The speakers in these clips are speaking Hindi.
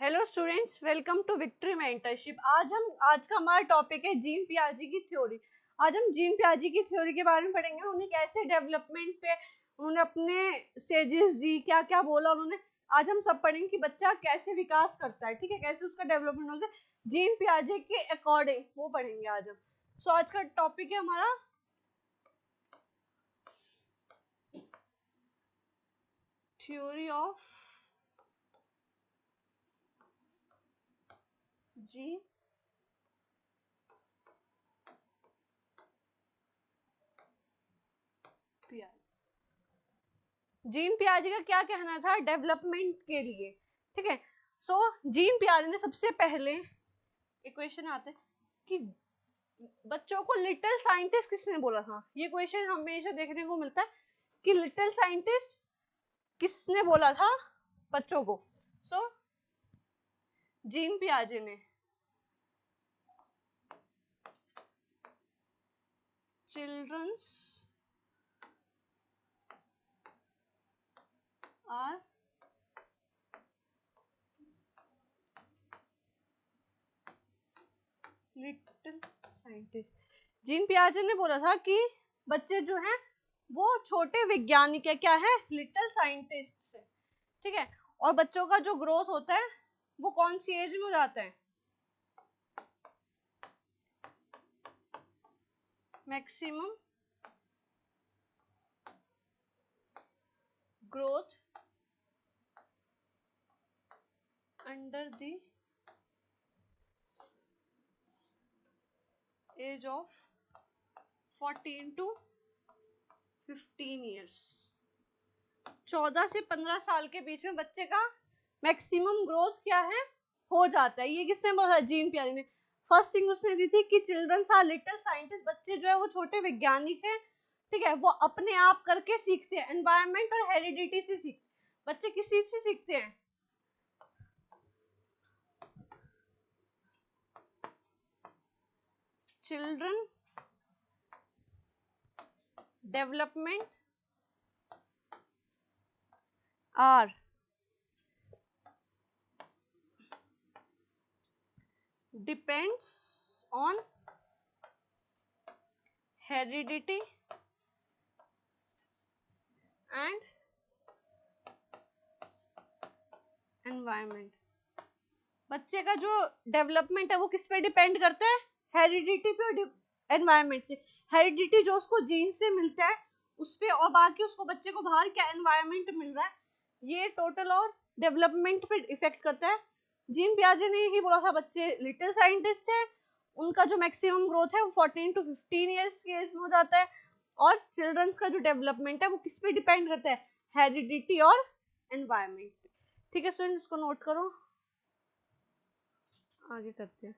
Hello students, welcome to victory mentorship. आज का हमारा टॉपिक है जीन पियाजे की थ्योरी। आज हम जीन पियाजे की थ्योरी के बारे में पढ़ेंगे। उन्हें कैसे डेवलपमेंट पे उन्होंने अपने स्टेजेस दी, क्या क्या बोला उन्होंने। आज हम सब पढ़ेंगे कि बच्चा कैसे विकास करता है, ठीक है, कैसे उसका डेवलपमेंट होता है जीन पियाजे के अकॉर्डिंग, वो पढ़ेंगे आज हम। सो आज का टॉपिक है हमारा थ्योरी ऑफ जीन पियाजे। जीन पियाजे का क्या कहना था डेवलपमेंट के लिए, ठीक है। सो जीन पियाजे ने सबसे पहले इक्वेशन आते हैं कि बच्चों को लिटिल साइंटिस्ट किसने बोला था। ये क्वेश्चन हमेशा देखने को मिलता है कि लिटिल साइंटिस्ट किसने बोला था बच्चों को। सो जीन पियाजे ने। Childrens are little scientist. Jean पियाजे ने बोला था कि बच्चे जो हैं वो छोटे वैज्ञानिक है, क्या है, लिटिल साइंटिस्ट है, ठीक है। और बच्चों का जो ग्रोथ होता है वो कौन सी एज में हो जाता है, maximum growth under the age of 14 to 15 years. 14 से 15 साल के बीच में बच्चे का मैक्सिमम ग्रोथ क्या है, हो जाता है। ये किसने बोला, जीन पियाजे ने। फर्स्ट थिंग उसने दी थी कि चिल्ड्रंस आर लिटिल साइंटिस्ट, बच्चे जो है वो छोटे वैज्ञानिक हैं, ठीक है। वो अपने आप करके सीखते हैं, एनवायरमेंट और हेरिडिटी से सीखते। बच्चे किस चीज से सीखते हैं, children development are depends on heredity and environment। बच्चे का जो डेवलपमेंट है वो किस पे डिपेंड करता है, हेरिडिटी पे और एनवायरमेंट से। हेरिडिटी जो उसको जीन से मिलता है उस पे, और बाकी उसको बच्चे को बाहर क्या एनवायरमेंट मिल रहा है, ये टोटल और डेवलपमेंट पे इफेक्ट करता है। जीन पियाजे ने ही बोला था बच्चे लिटिल साइंटिस्ट है, उनका जो मैक्सिमम ग्रोथ है वो 14 to 15 ईयर्स की एज में हो जाता है। और चिल्ड्रंस का जो डेवलपमेंट है वो किस पे डिपेंड करता है, हेरिडिटी और एनवायरमेंट। ठीक है स्टूडेंट्स, इसको नोट करो, आगे करते हैं।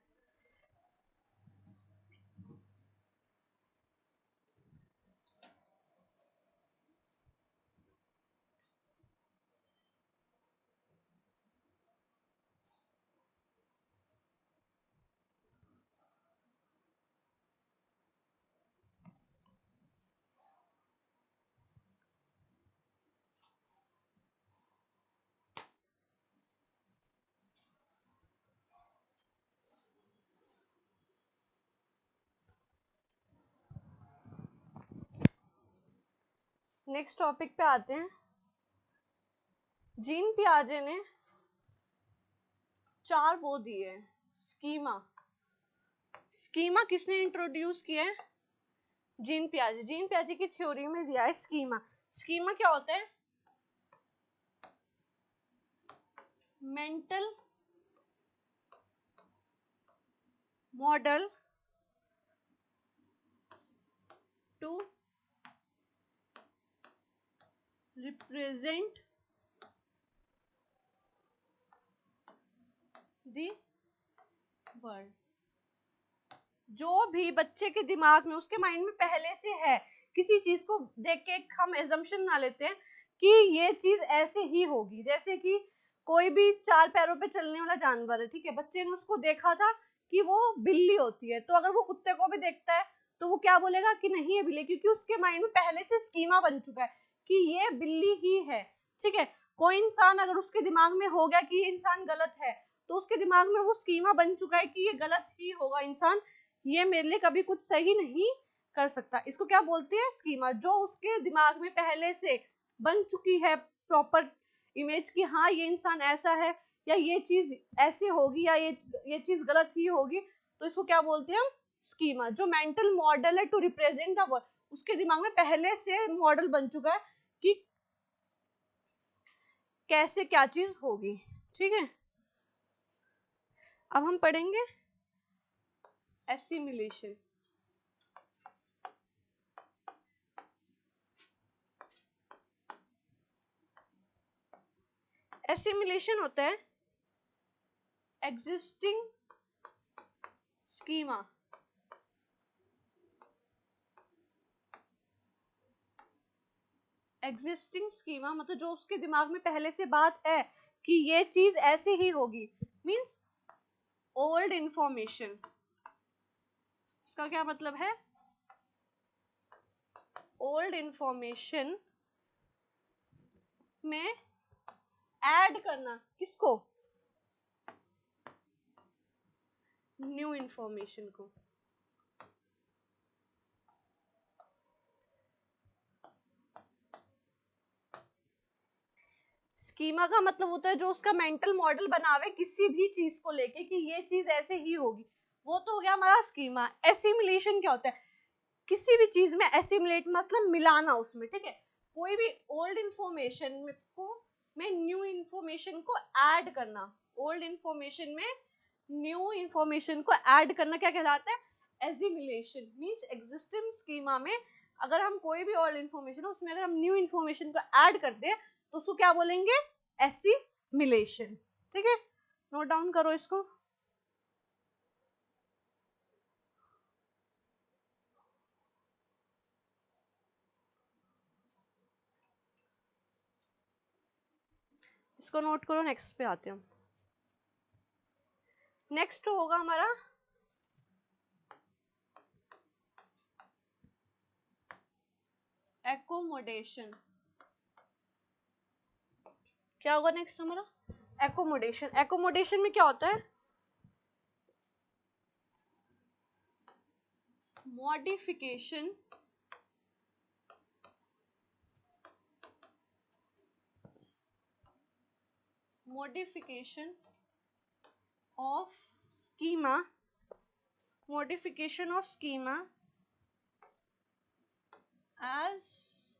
नेक्स्ट टॉपिक पे आते हैं। जीन पियाजे ने 4 वो दिए स्कीमा। स्कीमा किसने इंट्रोड्यूस किया है, जीन पियाजे। जीन पियाजे की थ्योरी में दिया है स्कीमा। स्कीमा क्या होता है, mental model to represent the world. जो भी बच्चे के दिमाग में, उसके माइंड में पहले से है, किसी चीज को देख के हम एजम्पशन ना लेते हैं कि ये चीज ऐसे ही होगी। जैसे कि कोई भी 4 पैरों पे चलने वाला जानवर है, ठीक है, बच्चे ने उसको देखा था कि वो बिल्ली होती है, तो अगर वो कुत्ते को भी देखता है तो वो क्या बोलेगा कि नहीं ये बिल्ली, क्योंकि उसके माइंड में पहले से स्कीमा बन चुका है कि ये बिल्ली ही है, ठीक है। कोई इंसान अगर उसके दिमाग में हो गया कि ये इंसान गलत है, तो उसके दिमाग में वो स्कीमा बन चुका है कि ये गलत ही होगा, इंसान ये मेरे लिए कभी कुछ सही नहीं कर सकता। इसको क्या बोलते हैं? स्कीमा। जो उसके दिमाग में पहले से बन चुकी है प्रॉपर इमेज कि हाँ ये इंसान ऐसा है, या ये चीज ऐसी होगी, या ये चीज गलत ही होगी, तो इसको क्या बोलते हैं हम? स्कीमा। जो मेंटल मॉडल है टू रिप्रेजेंट द वर्ल्ड, उसके दिमाग में पहले से मॉडल बन चुका है कि कैसे क्या चीज होगी। ठीक है, अब हम पढ़ेंगे एसिमिलेशन। एसिमिलेशन होता है एग्जिस्टिंग स्कीमा, एग्जिस्टिंग स्कीमा मतलब जो उसके दिमाग में पहले से बात है कि ये चीज ऐसे ही होगी, मींस ओल्ड इंफॉर्मेशन। इसका क्या मतलब है? ओल्ड इंफॉर्मेशन में ऐड करना, किसको? न्यू इंफॉर्मेशन को। स्कीमा का मतलब होता है जो उसका मेंटल मॉडल बनावे किसी भी चीज को लेके कि ये चीज ऐसे ही होगी, वो तो हो गया हमारा स्कीमा। एसिमिलेशन क्या होता है? किसी भी चीज में एसिमुलेट मतलब मिलाना उसमें, ठीक है। कोई भी ओल्ड इंफॉर्मेशन को में न्यू इंफॉर्मेशन को ऐड करना, ओल्ड इंफॉर्मेशन में न्यू इंफॉर्मेशन को ऐड करना क्या कहलाता है? एसिमुलेशन। मींस एग्जिस्टिंग स्कीमा में अगर हम कोई भी ओल्ड इंफॉर्मेशन है उसमें अगर हम न्यू इंफॉर्मेशन को ऐड करते हैं तो उसको क्या बोलेंगे? एसिमुलेशन। ठीक है, नोट डाउन करो इसको। इसको नोट करो, नेक्स्ट पे आते हैं। नेक्स्ट होगा हमारा एकोमोडेशन। क्या होगा नेक्स्ट हमारा? एकोमोडेशन। एकोमोडेशन में क्या होता है? Modification of schema, modification of schema as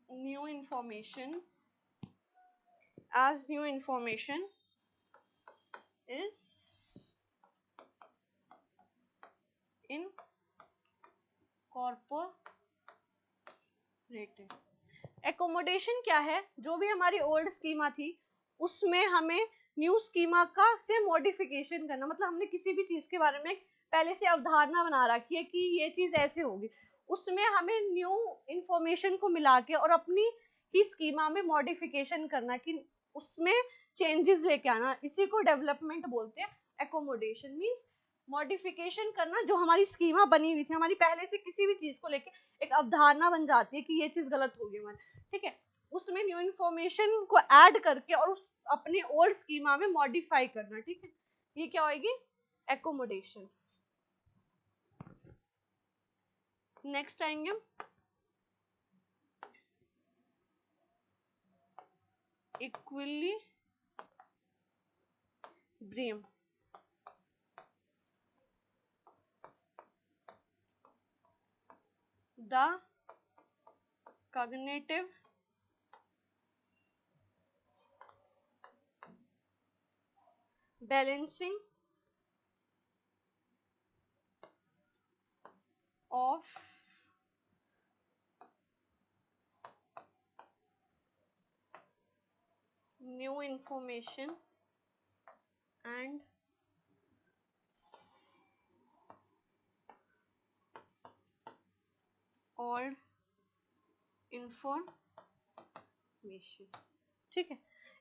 new information is incorporated। Accommodation क्या है? जो भी हमारी ओल्ड स्कीमा थी उसमें हमें न्यू स्कीमा का से मॉडिफिकेशन करना, मतलब हमने किसी भी चीज के बारे में पहले से अवधारणा बना रखी है कि ये चीज ऐसे होगी, उसमें हमें न्यू इंफॉर्मेशन को मिला के और अपनी ही स्कीमा में मॉडिफिकेशन करना कि उसमें चेंजेस लेके आना, इसी को डेवलपमेंट बोलते हैं। एकोमोडेशन मींस मॉडिफिकेशन करना, जो हमारी स्कीमा बनी हुई थी हमारी पहले से किसी भी चीज को लेके एक अवधारणा बन जाती है कि ये चीज गलत होगी हमारी, ठीक है, उसमें न्यू इंफॉर्मेशन को ऐड करके और उस अपने ओल्ड स्कीमा में मॉडिफाई करना। ठीक है, ये क्या होगी? एकोमोडेशन। नेक्स्ट आएंगे equilibrium. The cognitive balancing of new information and old information। ठीक है,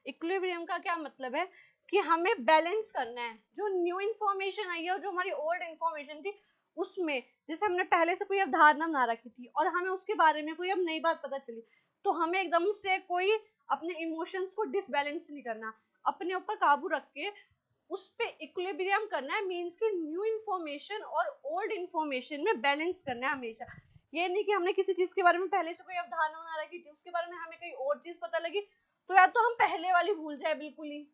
इक्विलिब्रियम का क्या मतलब है कि हमें बैलेंस करना है जो न्यू इंफॉर्मेशन आई है और जो हमारी ओल्ड इंफॉर्मेशन थी उसमें, जैसे हमने पहले से कोई अवधारणा बना रखी थी और हमें उसके बारे में कोई अब नई बात पता चली, तो हमें एकदम से कोई अपने इमोशंस को डिसबैलेंस नहीं करना, अपने ऊपर काबू रख के उस पे इक्विलिब्रियम करना है, मींस कि न्यू इन्फॉर्मेशन और ओल्ड इन्फॉर्मेशन में बैलेंस करना है हमेशा। ये नहीं कि हमने किसी चीज के बारे में पहले से कोई अवधारणा बना रखी थी, उसके बारे में हमें कहीं और चीज पता लगी तो या तो हम पहले वाली भूल जाए बिल्कुल ही,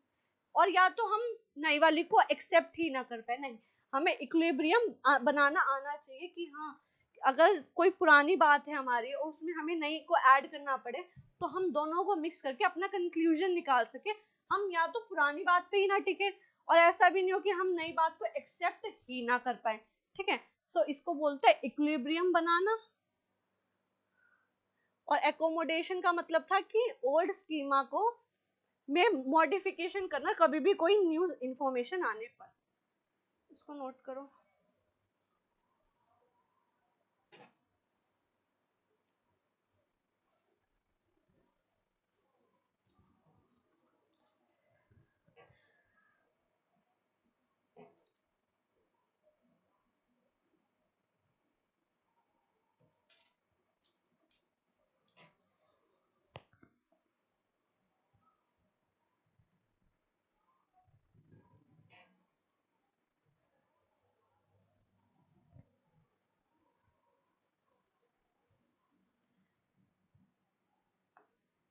और या तो हम नई वाली को एक्सेप्ट ही ना कर पाए। नहीं, हमें इक्विलिब्रियम बनाना आना चाहिए कि हाँ, अगर कोई पुरानी बात है हमारी और उसमें हमें नई को ऐड करना पड़े तो हम दोनों को मिक्स करके अपना कंक्लूजन निकाल सके। हम या तो पुरानी बात पे ही ना टिके और ऐसा भी नहीं हो कि हम नई बात को एक्सेप्ट ही ना कर पाए। ठीक है, सो इसको बोलते हैं इक्विलिब्रियम बनाना। और एकोमोडेशन का मतलब था कि ओल्ड स्कीमा को में मॉडिफिकेशन करना कभी भी कोई न्यू इंफॉर्मेशन आने पर। इसको नोट करो।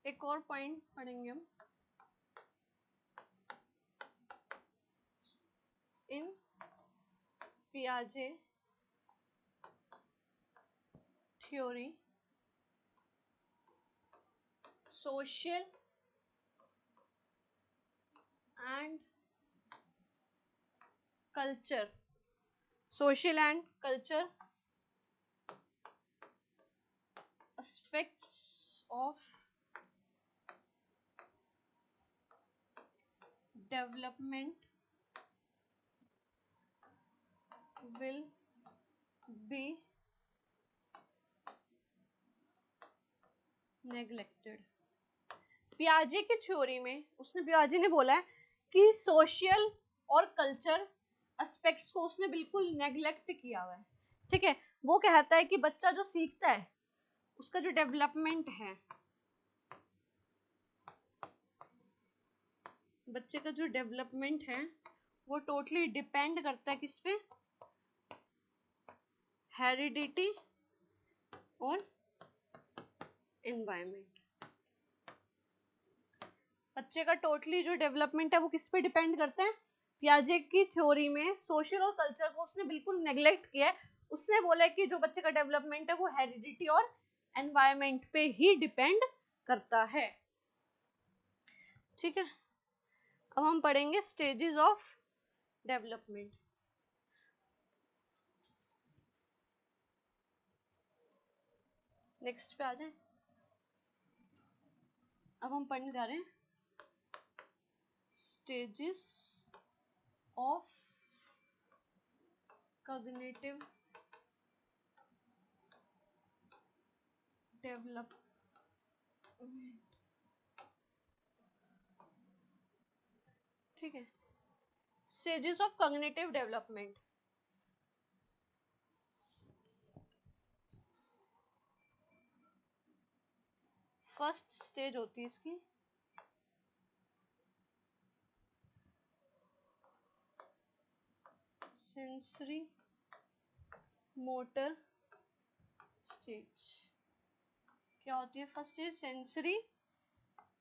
एक और पॉइंट पढ़ेंगे हम, इन पियाजे theory social and culture, social and culture aspects of development will be neglected। पियाजे की थ्योरी में पियाजे ने बोला है कि सोशल और कल्चर एस्पेक्ट्स को उसने बिल्कुल नेग्लेक्ट किया हुआ है। ठीक है, वो कहता है कि बच्चा जो सीखता है उसका जो डेवलपमेंट है, बच्चे का जो डेवलपमेंट है वो टोटली डिपेंड करता है किस पे, हेरिडिटी और एनवायरनमेंट। बच्चे का टोटली जो डेवलपमेंट है वो किस पे डिपेंड करता है। पियाजे की थ्योरी में सोशल और कल्चर को उसने बिल्कुल नेग्लेक्ट किया है। उसने बोला कि जो बच्चे का डेवलपमेंट है वो हेरिडिटी और एनवायरनमेंट पे ही डिपेंड करता है। ठीक है, अब हम पढ़ेंगे स्टेजेस ऑफ डेवलपमेंट। नेक्स्ट पे आ जाए। अब हम पढ़ने जा रहे हैं स्टेजेस ऑफ कॉग्निटिव डेवलपमेंट। ठीक है, stages of cognitive development. First stage होती है इसकी सेंसरी मोटर स्टेज। क्या होती है first stage? Sensory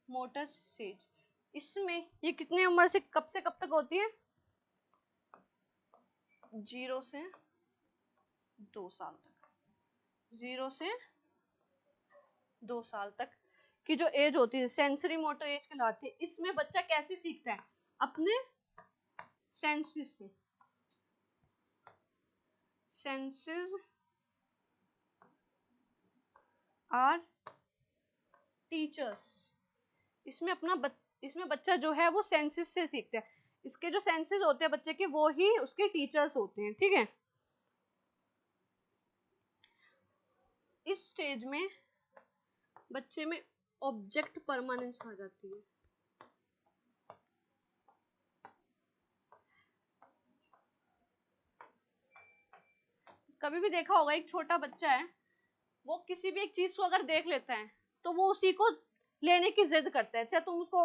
motor stage. इसमें ये कितने उम्र से कब तक होती है? 0 से 2 साल तक। 0 से 2 साल तक की जो एज होती है सेंसरी मोटर एज कहलाती है। इसमें बच्चा कैसे सीखता है? अपने सेंसेस से। Senses are teachers. इसमें बच्चा जो है वो सेंसेस से सीखता है। इसके जो सेंसेस होते हैं बच्चे के वो ही उसके टीचर्स होते हैं। ठीक है, इस स्टेज में बच्चे में ऑब्जेक्ट परमानेंस आ जाती है। कभी भी देखा होगा एक छोटा बच्चा है, वो किसी भी एक चीज को अगर देख लेता है तो वो उसी को लेने की जिद करता है, चाहे तुम उसको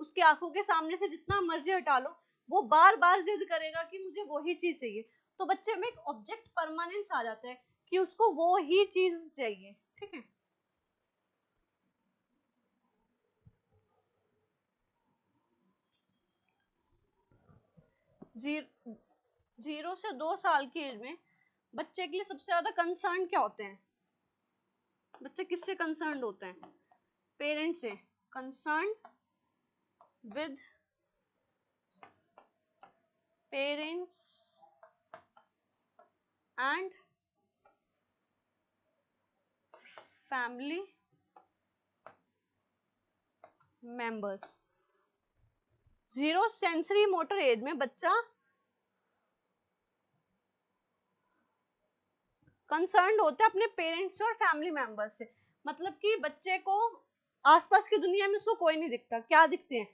उसकी आंखों के सामने से जितना मर्जी हटा लो, वो बार बार जिद करेगा कि मुझे वही चीज चाहिए। तो बच्चे में एक ऑब्जेक्ट परमानेंस आ जाता है कि उसको वो ही चीज चाहिए, ठीक है। जीरो से 2 साल की एज में बच्चे के लिए सबसे ज्यादा कंसर्न क्या होते हैं? बच्चे किससे कंसर्न होते हैं? पेरेंट्स से। Concern with parents and family members. Zero sensory motor age में बच्चा कंसर्न होता है अपने पेरेंट्स से और फैमिली मेंबर्स से। मतलब कि बच्चे को आसपास की दुनिया में उसको कोई नहीं दिखता, क्या दिखते हैं?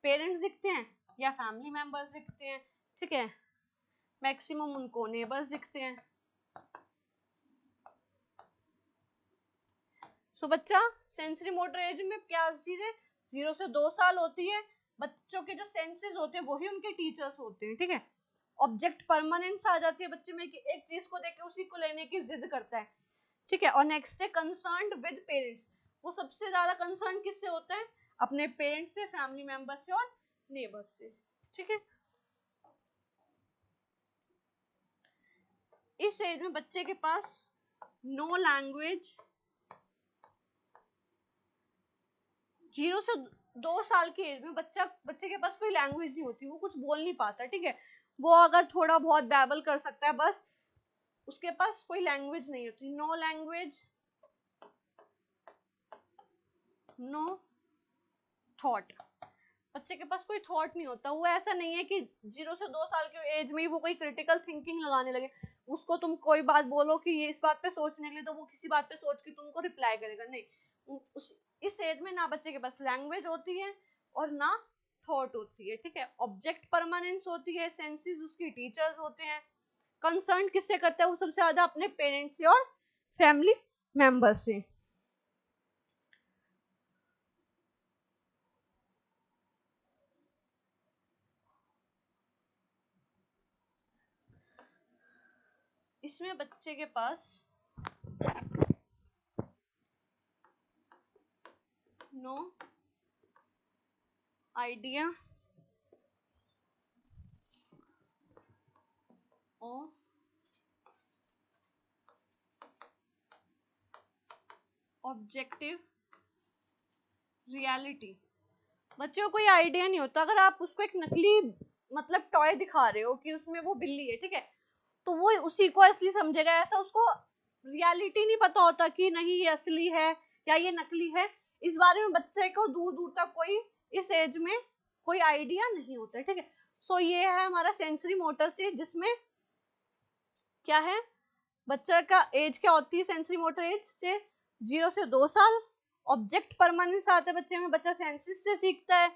पेरेंट्स दिखते हैं या फैमिली मेंबर्स दिखते हैं, ठीक है। मैक्सिमम उनको नेबर्स दिखते हैं। सो बच्चा सेंसरी मोटर एज में क्या चीज है? 0 से 2 साल होती है। बच्चों के जो सेंसेस होते हैं वही उनके टीचर्स होते हैं, ठीक है। ऑब्जेक्ट परमानेंस आ जाती है बच्चे में कि एक चीज को देख के उसी को लेने की जिद करता है, ठीक है। और नेक्स्ट है कंसर्न विद पेरेंट्स। वो सबसे ज्यादा कंसर्न किससे होता है? अपने पेरेंट्स से, फैमिली मेंबर से और नेबर्स से, ठीक है। इस एज में बच्चे के पास नो लैंग्वेज, 0 से 2 साल की एज में बच्चे के पास कोई लैंग्वेज नहीं होती, वो कुछ बोल नहीं पाता, ठीक है। वो अगर थोड़ा बहुत बैबल कर सकता है बस, उसके पास कोई लैंग्वेज नहीं होती। No language, no thought. बच्चे के पास कोई थॉट नहीं होता। वो ऐसा नहीं है कि 0 से 2 साल की एज में ही वो कोई क्रिटिकल थिंकिंग लगाने लगे। उसको तुम कोई बात बोलो कि ये इस बात पे सोचने के लिए, तो वो किसी बात पे सोच के तुमको रिप्लाई करेगा, नहीं। इस एज में ना बच्चे के पास लैंग्वेज होती है और ना थॉट होती है, ठीक है। ऑब्जेक्ट परमानेंस होती है, सेंसेस उसकी टीचर्स होते हैं। कंसर्न किससे करता है वो सबसे ज्यादा? अपने पेरेंट्स से और फैमिली मेंबर से। इसमें बच्चे के पास no idea of objective reality. बच्चे को कोई आइडिया नहीं होता। अगर आप उसको एक नकली मतलब टॉय दिखा रहे हो कि उसमें वो बिल्ली है, ठीक है, तो वो उसी को असली समझेगा। ऐसा उसको रियलिटी नहीं पता होता कि नहीं ये असली है या ये नकली है। इस बारे में बच्चे को दूर दूर तक कोई इस एज में कोई आइडिया नहीं होता है, ठीक है। सो ये है हमारा सेंसरी मोटर से, जिसमें क्या है? बच्चा का एज क्या होती है सेंसरी मोटर एज से? 0 से 2 साल। ऑब्जेक्ट परमानेंस आते हैं बच्चे में, बच्चा सेंसेस से सीखता है।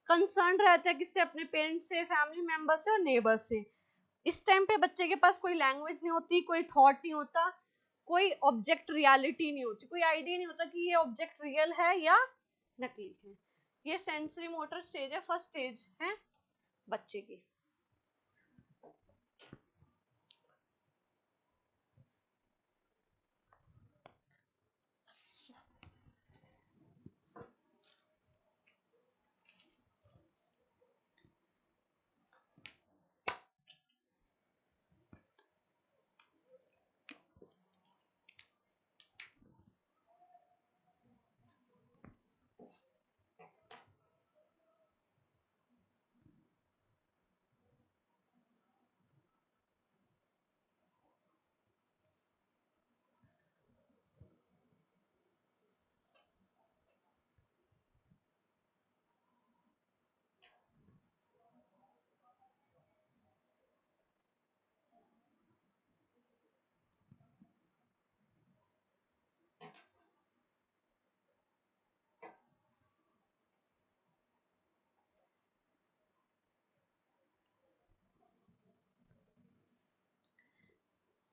कंसर्न रहता है किससे? अपने पेरेंट्स से, फैमिली मेंबर से और नेबर से। इस टाइम पे बच्चे के पास कोई लैंग्वेज नहीं होती, कोई थॉट नहीं होता, कोई ऑब्जेक्ट रियलिटी नहीं होती, कोई आइडिया नहीं होता कि ये ऑब्जेक्ट रियल है या नकली है। ये सेंसरी मोटर स्टेज है, फर्स्ट स्टेज है बच्चे की।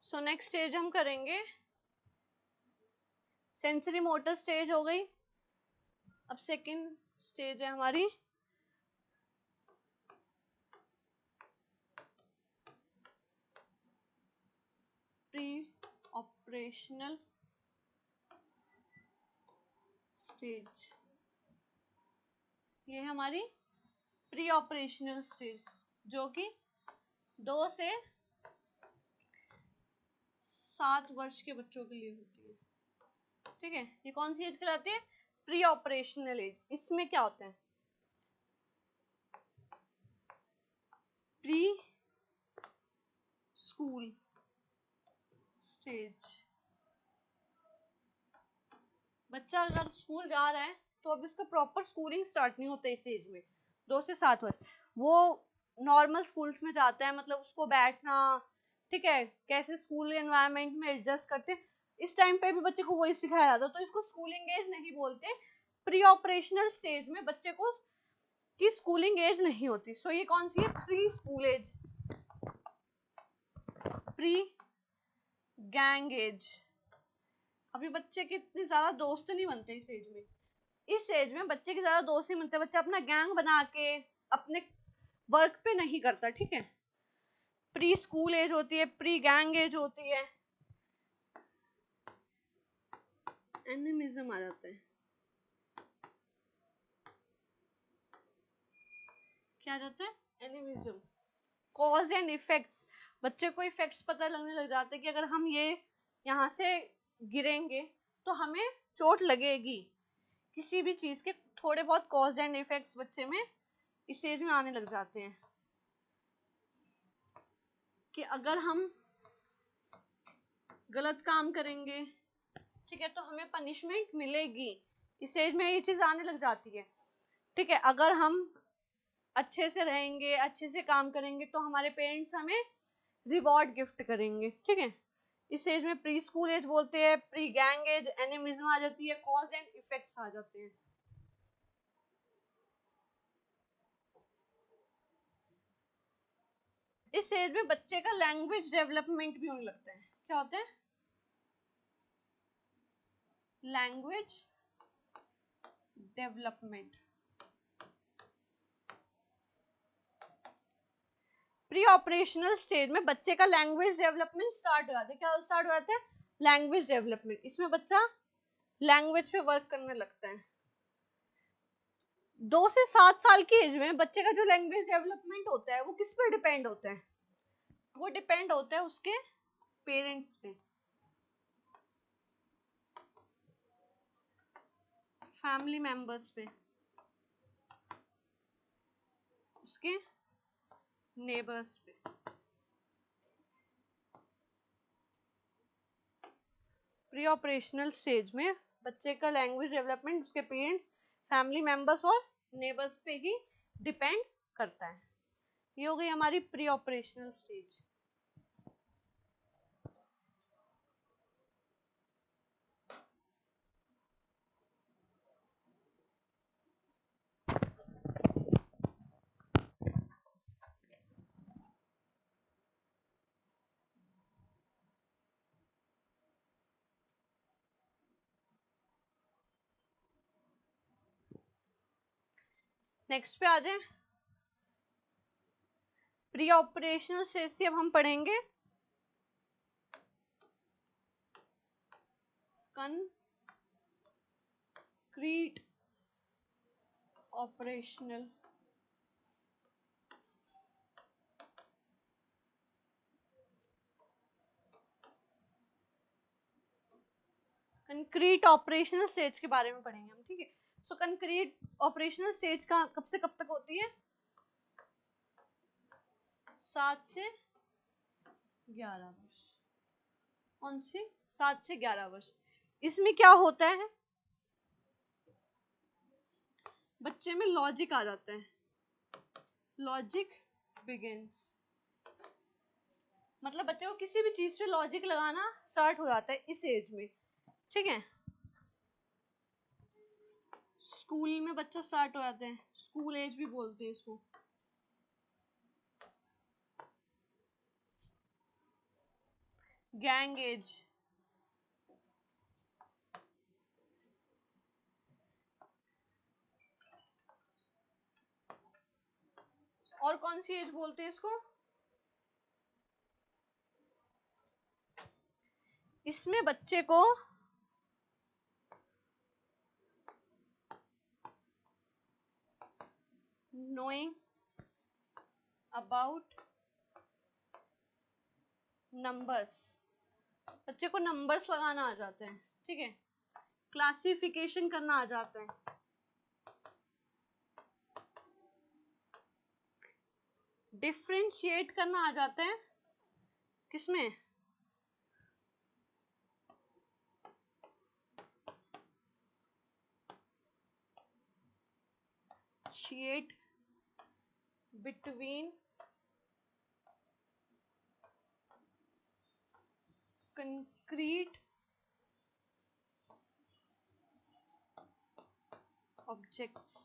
सो नेक्स्ट स्टेज हम करेंगे, सेंसरी मोटर स्टेज हो गई। अब सेकेंड स्टेज है हमारी प्री ऑपरेशनल स्टेज। ये है हमारी प्री ऑपरेशनल स्टेज, जो कि 2 से 7 वर्ष के बच्चों के लिए होती है। ठीक है, ये कौन सी एज कहलाती है? Pre operational age. इसमें क्या होता है? Preschool stage. बच्चा अगर स्कूल जा रहा है तो अब इसका प्रॉपर स्कूलिंग स्टार्ट नहीं होता इस एज में, 2 से 7 वर्ष। वो नॉर्मल स्कूल्स में जाता है, मतलब उसको बैठना, ठीक है, कैसे स्कूल एनवायरनमेंट में एडजस्ट करते हैं, इस टाइम पे भी बच्चे को वही सिखाया जाता है। तो इसको स्कूलिंग एज नहीं बोलते। प्री ऑपरेशनल स्टेज में बच्चे को की स्कूलिंग एज नहीं होती। सो ये कौन सी है? Preschool age, pre gang age. अभी बच्चे के इतने ज्यादा दोस्त नहीं बनते इस एज में। इस एज में बच्चे के ज्यादा दोस्त नहीं बनते। बच्चा अपना गैंग बना के अपने वर्क पे नहीं करता। ठीक है, प्री स्कूल एज होती है, प्री गैंग एज होती है। एनिमिज्म आ जाता है। क्या आ जाता है? एनिमिज्म। Cause and effects. बच्चे को इफेक्ट्स पता लगने लग जाते हैं कि अगर हम ये यहाँ से गिरेंगे तो हमें चोट लगेगी। किसी भी चीज के थोड़े बहुत कॉज एंड इफेक्ट्स बच्चे में इस एज में आने लग जाते हैं कि अगर हम गलत काम करेंगे, ठीक है, तो हमें पनिशमेंट मिलेगी। इस एज में ये चीज आने लग जाती है। ठीक है, अगर हम अच्छे से रहेंगे, अच्छे से काम करेंगे, तो हमारे पेरेंट्स हमें रिवॉर्ड गिफ्ट करेंगे। ठीक है, इस एज में प्री स्कूल एज बोलते हैं, प्री गैंग एज, एनिमिज्म आ जाती है, कॉज एंड इफेक्ट्स आ जाते हैं। इस एज में बच्चे का लैंग्वेज डेवलपमेंट भी होने लगता है। क्या होता है? Language development. Pre operational stage में बच्चे का लैंग्वेज डेवलपमेंट स्टार्ट हो जाता है। क्या स्टार्ट हो जाता है? Language development. इसमें बच्चा लैंग्वेज पे वर्क करने लगता है। 2 से 7 साल की एज में बच्चे का जो लैंग्वेज डेवलपमेंट होता है वो किस पे डिपेंड होता है? वो डिपेंड होता है उसके पेरेंट्स पे, फैमिली मेंबर्स पे, उसके नेबर्स पे। प्री ऑपरेशनल स्टेज में बच्चे का लैंग्वेज डेवलपमेंट उसके पेरेंट्स, फैमिली मेंबर्स और नेबर्स पे ही डिपेंड करता है। ये हो गई हमारी प्री ऑपरेशनल स्टेज। नेक्स्ट पे आ जाए। प्री ऑपरेशनल स्टेज से अब हम पढ़ेंगे concrete operational concrete operational stage के बारे में पढ़ेंगे हम। ठीक है, सो कंक्रीट ऑपरेशनल स्टेज का कब से कब तक होती है? 7 से 11 वर्ष। कौन सी? 7 से 11 वर्ष। इसमें क्या होता है? बच्चे में लॉजिक आ जाता है। Logic begins. मतलब बच्चे को किसी भी चीज पे लॉजिक लगाना स्टार्ट हो जाता है इस एज में। ठीक है, स्कूल में बच्चा स्टार्ट हो जाता है, स्कूल एज भी बोलते हैं इसको। गैंग एज, और कौन सी एज बोलते हैं इसको? इसमें बच्चे को knowing about numbers, बच्चे को नंबर्स लगाना आ जाते हैं, ठीक है, क्लासिफिकेशन करना आ जाता है, डिफरेंशिएट करना आ जाता है, किसमें? शिएट बिटवीन कंक्रीट ऑब्जेक्ट्स,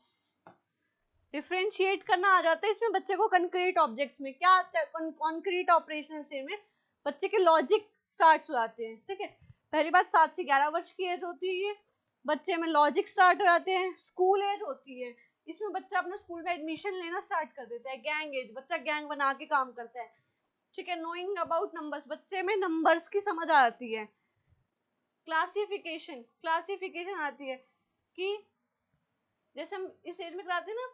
डिफरेंशिएट करना आ जाता है इसमें बच्चे को कंक्रीट ऑब्जेक्ट्स में। क्या आता है कंक्रीट ऑपरेशन से में बच्चे के लॉजिक स्टार्ट हो जाते हैं, ठीक है। पहली बात 7 से 11 वर्ष की एज होती है, बच्चे में लॉजिक स्टार्ट हो जाते हैं, स्कूल एज होती है, इसमें बच्चा अपना स्कूल में एडमिशन लेना स्टार्ट कर देता है, गैंग एज, बच्चा गैंग बना के काम करता है, ठीक है। नोइंग अबाउट नंबर्स, बच्चे में नंबर्स की समझ आ जाती है, क्लासिफिकेशन, क्लासिफिकेशन आती है कि जैसे हम इस एज में कराते हैं ना,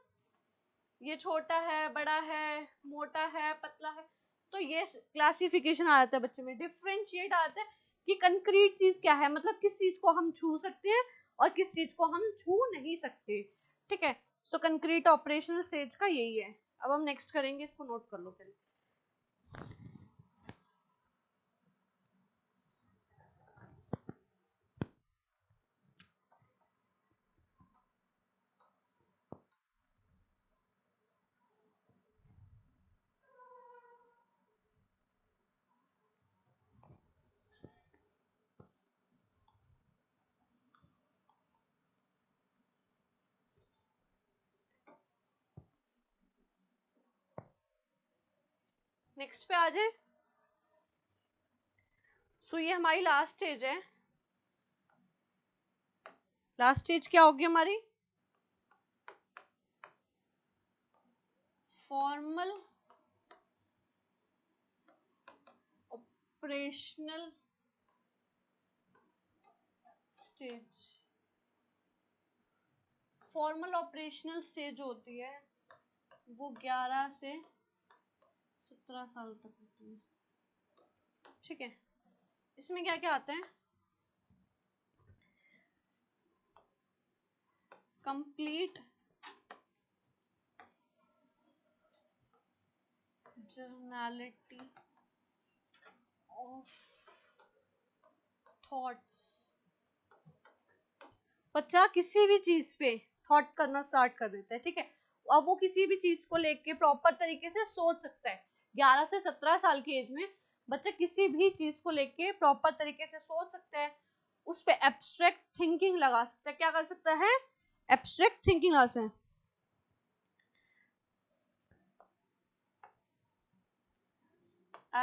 ये छोटा है, बड़ा है, मोटा है, पतला है, तो ये क्लासिफिकेशन आ जाता है बच्चे में। डिफरेंशिएट आता है कि कंक्रीट चीज क्या है, मतलब किस चीज को हम छू सकते हैं और किस चीज को हम छू नहीं सकते, ठीक है। सो कंक्रीट ऑपरेशनल स्टेज का यही है। अब हम नेक्स्ट करेंगे, इसको नोट कर लो पहले। नेक्स्ट पे आ जाए। सो ये हमारी लास्ट स्टेज है। लास्ट स्टेज क्या होगी हमारी? Formal operational stage. Formal operational stage होती है वो 11 से 17 साल तक होती है, ठीक है। इसमें क्या क्या आता है? कंप्लीट जर्नैलिटी ऑफ थॉट्स, बच्चा किसी भी चीज पे थॉट करना स्टार्ट कर देता है, ठीक है। अब वो किसी भी चीज को लेके प्रॉपर तरीके से सोच सकता है। 11 से 17 साल की एज में बच्चा किसी भी चीज को लेके प्रॉपर तरीके से सोच सकता है, उस पे एब्स्ट्रैक्ट थिंकिंग लगा सकता है। क्या कर सकता है? एब्स्ट्रैक्ट थिंकिंग लगा सकता है।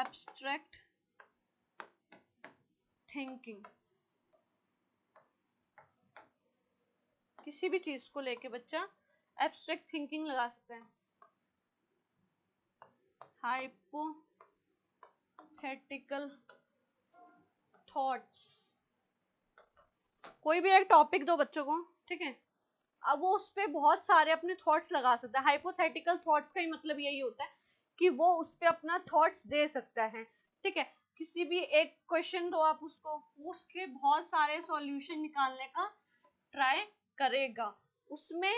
एब्स्ट्रैक्ट थिंकिंग, किसी भी चीज को लेके बच्चा एब्स्ट्रैक्ट थिंकिंग लगा सकता है। हाइपोथेटिकल थॉट्स, कोई भी एक टॉपिक दो बच्चों को, ठीक है, अब वो उस पे बहुत सारे अपने थॉट्स लगा सकता है। हाइपोथेटिकल थॉट्स का ही मतलब यही होता है कि वो उस पे अपना थॉट्स दे सकता है, ठीक है। किसी भी एक क्वेश्चन दो आप उसको, वो उसके बहुत सारे सॉल्यूशन निकालने का ट्राई करेगा, उसमें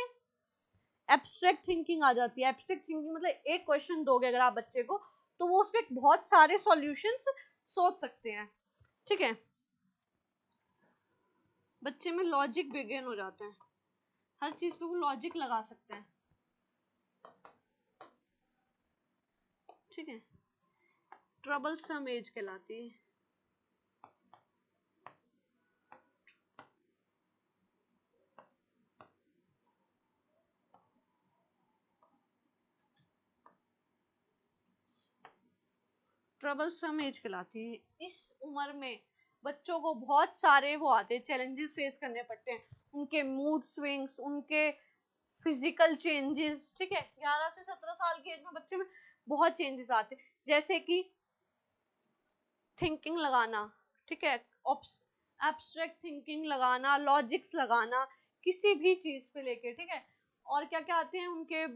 एब्स्ट्रैक्ट थिंकिंग आ जाती है। एब्स्ट्रैक्ट थिंकिंग मतलब एक क्वेश्चन दोगे अगर आप बच्चे को, तो वो उसपे बहुत सारे सॉल्यूशंस सोच सकते हैं, ठीक है। बच्चे में लॉजिक बिगिन हो जाता है, हर चीज पे वो लॉजिक लगा सकते हैं, ठीक है। ट्रबल सम एज कहलाती है। ट्रबल सम एज कहलाती है। इस उम्र में बच्चों को बहुत सारे वो आते हैं, चैलेंजेस फेस करने पड़ते हैं, उनके मूड स्विंग्स, उनके फिजिकल चेंजेस, ठीक है। 11 से 17 साल की एज में बच्चे में बहुत चेंजेस आते हैं, जैसे कि थिंकिंग लगाना, ठीक है, एब्स्ट्रैक्ट थिंकिंग लगाना, लॉजिक्स लगाना किसी भी चीज पे लेके, ठीक है। और क्या क्या आते हैं उनके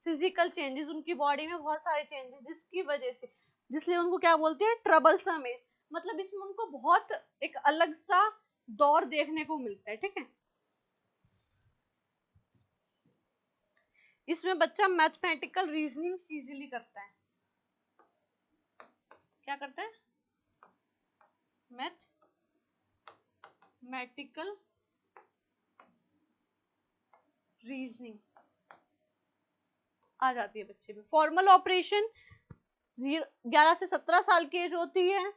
फिजिकल चेंजेस, उनकी बॉडी में बहुत सारे चेंजेस, जिसकी वजह से, जिसलिए उनको क्या बोलते हैं, ट्रबलसम एज। मतलब इसमें उनको बहुत एक अलग सा दौर देखने को मिलता है, ठीक है। इसमें बच्चा मैथमेटिकल रीजनिंग इजीली करता है। क्या करता है? मैथमेटिकल रीजनिंग आ जाती है बच्चे में। फॉर्मल ऑपरेशन 11 से 17 साल की एज होती है।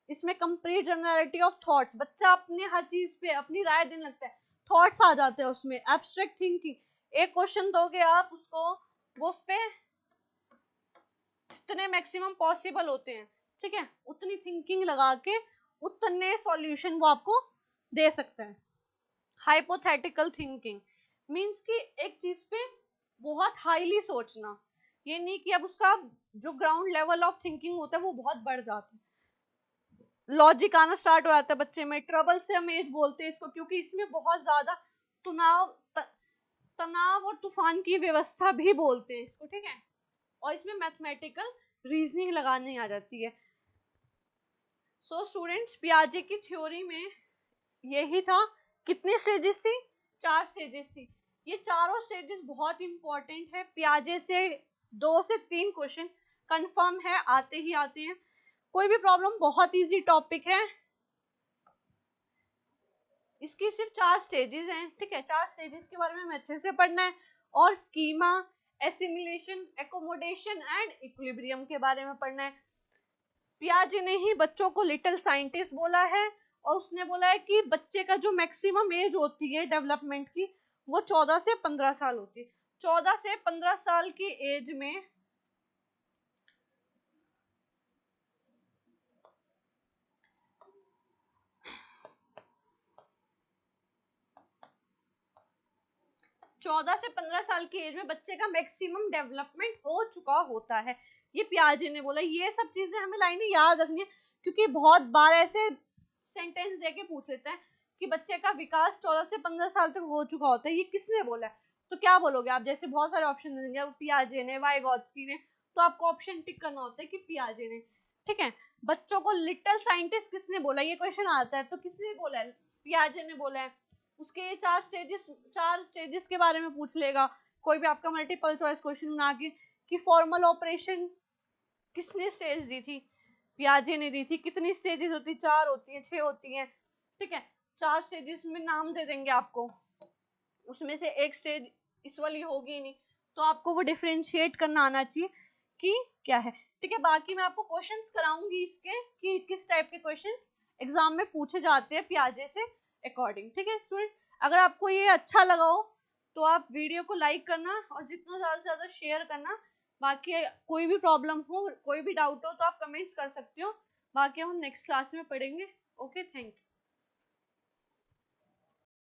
इसमें कंप्लीट जनरलिटी ऑफ थॉट्स, बच्चा अपने हर चीज पे अपनी राय देने लगता है, थॉट्स आ जाते हैं उसमें। एब्स्ट्रैक्ट थिंकिंग, एक क्वेश्चन दोगे आप उसको, वो उस पे जितने मैक्सिमम पॉसिबल होते हैं, ठीक है, उतनी थिंकिंग लगा के उतने सॉल्यूशन वो आपको दे सकता है। हाइपोथेटिकल थिंकिंग मींस कि एक चीज पे बहुत हाईली सोचना, ये नहीं कि अब उसका जो ग्राउंड लेवल ऑफ थिंकिंग होता है वो बहुत बढ़ जाता है। लॉजिक आना स्टार्ट हो जाता है बच्चे में। ट्रबल से हम एज बोलते हैं इसको, क्योंकि इसमें बहुत ज्यादा तनाव और तूफान की व्यवस्था भी बोलते हैं इसको, ठीक है। और इसमें मैथमेटिकल रीजनिंग लगाने आ जाती है। सो स्टूडेंट्स, पियाजे की थ्योरी में यही था। कितनी स्टेजेस थी? 4 स्टेजेस थी। ये चारों स्टेजेस बहुत इंपॉर्टेंट है। पियाजे से 2 से 3 क्वेश्चन कंफर्म है, आते ही आते हैं। कोई भी प्रॉब्लम, बहुत इजी टॉपिक है। इसकी सिर्फ 4 स्टेजेस हैं, ठीक है। 4 स्टेजेस के बारे में हमें अच्छे से पढ़ना है, और schema, assimilation, accommodation and equilibrium के बारे में पढ़ना है। पियाजे ने ही बच्चों को लिटिल साइंटिस्ट बोला है, और उसने बोला है कि बच्चे का जो मैक्सिमम एज होती है डेवलपमेंट की, वो 14 से 15 साल होती है। 14 से 15 साल की एज में 14 से 15 साल की एज में बच्चे का मैक्सिमम डेवलपमेंट हो चुका होता है, ये पियाजे ने बोला। ये सब चीजें हमें लाइनें याद रखनी है, क्योंकि बहुत बार ऐसे सेंटेंस देके पूछ लेते हैं कि बच्चे का विकास 14 से 15 साल तक हो चुका होता है, ये किसने बोला है? तो क्या बोलोगे आप? जैसे बहुत सारे ऑप्शन देंगे, पियाजे ने, वाइगॉत्स्की ने, तो आपको ऑप्शन टिक करना होता है कि पियाजे ने, ठीक है। बच्चों को लिटिल साइंटिस्ट किसने बोला, ये क्वेश्चन आता है, तो किसने बोला है? पियाजे ने बोला है। उसके 4 स्टेजेस के बारे में पूछ लेगा कोई भी आपका मल्टीपल चॉइस क्वेश्चन बना के, कि फॉर्मल ऑपरेशन किसने स्टेज दी थी? पियाजे ने दी थी। कितनी स्टेजेस होती? 4 होती है, 6 होती है, ठीक है। 4 स्टेजेस में नाम दे देंगे आपको, उसमें से एक स्टेज इस वाली होगी नहीं, तो आपको वो डिफरेंशिएट करना आना चाहिए कि क्या है, ठीक है। बाकी मैं आपको क्वेश्चंस कराऊंगी इसके, कि किस टाइप के क्वेश्चंस एग्जाम में पूछे जाते हैं पियाजे से अकॉर्डिंग, ठीक है स्टूडेंट। अगर आपको ये अच्छा लगा हो तो आप वीडियो को लाइक करना, और जितना ज्यादा से ज्यादा शेयर करना। बाकी कोई भी प्रॉब्लम हो, कोई भी डाउट हो, तो आप कमेंट्स कर सकते हो। बाकी हम नेक्स्ट क्लास में पढ़ेंगे। Okay, thank you.